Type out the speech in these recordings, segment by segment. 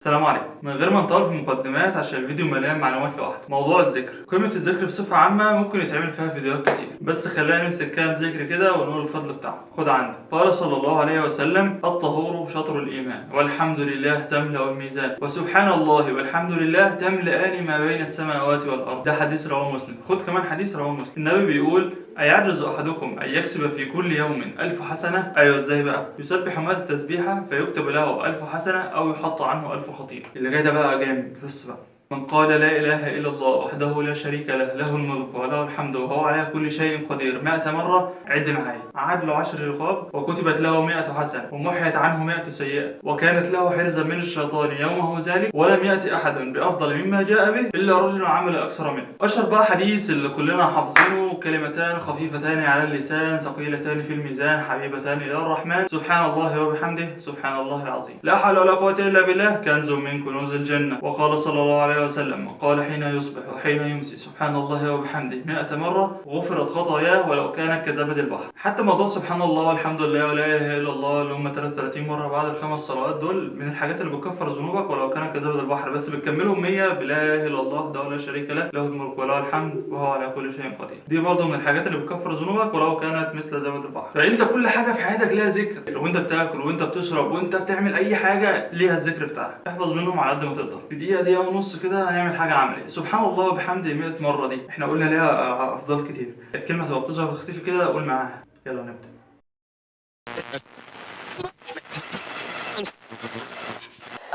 السلام عليكم. من غير ما نطول في المقدمات عشان الفيديو مليان معلومات لوحده. موضوع الذكر، قيمة الذكر بصفة عامة ممكن يتعمل فيها فيديوهات كتير، بس خلينا نمسك كام ذكر كده ونقول الفضل بتاعه. خد عندك، قال صلى الله عليه وسلم: الطهور شطر الإيمان، والحمد لله تملأ الميزان، وسبحان الله والحمد لله تملأان ما بين السماوات والأرض. ده حديث رواه مسلم. خد كمان حديث رواه مسلم، النبي بيقول: أيعجز أحدكم أن يكسب في كل يوم 1000 حسنة؟ أيوة، إزاي بقى؟ يسبح 100 تسبيحة فيكتب له 1000 حسنة أو يحط عنه 1000 خطيئة. اللي جاي ده بقى جامد، بص بقى: من قال لا إله إلا الله وحده لا شريك له، له الملك وله الحمد وهو على كل شيء قدير 100 مرة، عد معايا، عاد له 10 رقاب، وكتبت له 100 حسنة، ومحيت عنه 100 سيئة، وكانت له حرزا من الشيطان يومه ذلك، ولم يأتي أحد بأفضل مما جاء به إلا رجل عمل أكثر منه. أشهر بقى حديث اللي كلنا حافظينه: كلمتان خفيفتان على اللسان ثقيلتان في الميزان حبيبتان إلى الرحمن، سبحان الله وبحمده سبحان الله العظيم، لا حول ولا قوة إلا بالله، كنز من كنوز الجنة. وقال صلى الله عليه وسلم: قال حين يصبح وحين يمسي سبحان الله وبحمده 100 مرة، غفرت خطاياه ولو كانت كزبد البحر. حتى موضوع سبحان الله والحمد لله ولا إله إلا الله اللي هم 33 مرة بعد الخمس صلوات، دول من الحاجات اللي بتكفر ذنوبك ولو كانت كزبد البحر، بس بتكملهم 100 بلا إله إلا الله وحده لا شريك له، له الملك وله الحمد وهو على كل شيء قدير. دي برضه من الحاجات اللي بتكفر ذنوبك ولو كانت مثل زبد البحر. فأنت كل حاجة في حياتك ليها ذكر، وأنت بتاكل وأنت بتشرب وأنت بتعمل أي حاجة ليها الذكر بتاعها، احفظ منهم على قد ما تقدر. في دقيقة دقيقة ونص كده هنعمل حاجة عملية. سبحان الله وبحمده 100 مرة، دي احنا قلنا ليها أفضال كتير. الكلمة تبقى بتظهر وتختفي كده، قول معاها. يلا نبدأ.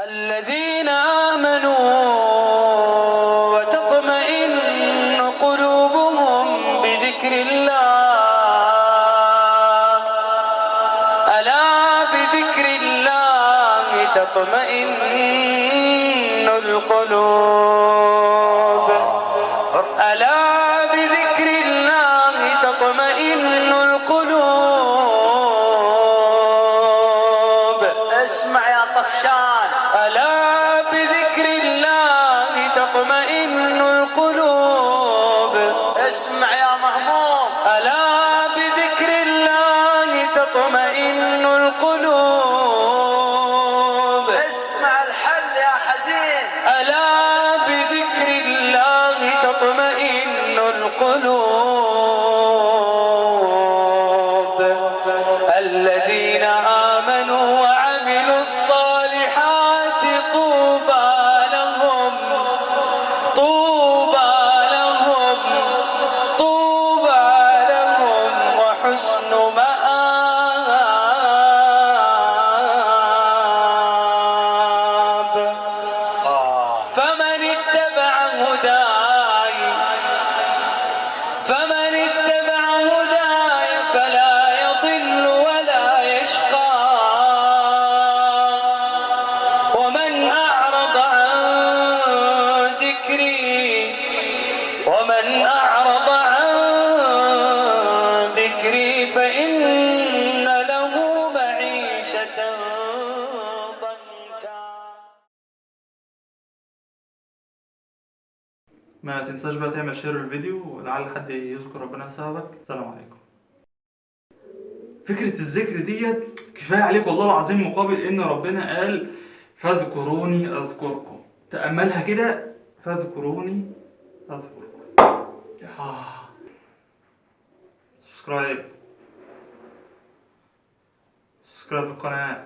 الذين آمنوا وتطمئن قلوبهم بذكر الله، ألا بذكر الله تطمئن القلوب، ألا بذكر الله تطمئن القلوب. اسمع يا طفشان، ألا بذكر الله تطمئن القلوب. اسمع يا مهموم، ألا بذكر الله تطمئن القلوب. اسمع الحل يا حزين، ألا بذكر الله تطمئن القلوب. الذين آمنوا وعملوا الصالحات طوبى لهم، طوبى لهم، طوبى لهم وحسن مآب. فمن اتبع هداي، فمن اتبع هداي فلا يضل ولا يشقى، ومن أعرض عن ذكري، ومن أعرض عن ذكري فإن له معيشة ضنكا. ما تنساش بقى تعمل شير الفيديو لعل حد يذكر ربنا بسببك. السلام عليكم. فكرة الذكر ديت كفاية عليك والله العظيم، مقابل إن ربنا قال: فاذكروني أذكركم. تأملها كده، فاذكروني أذكركم. سبسكرايب، سبسكرايب القناة.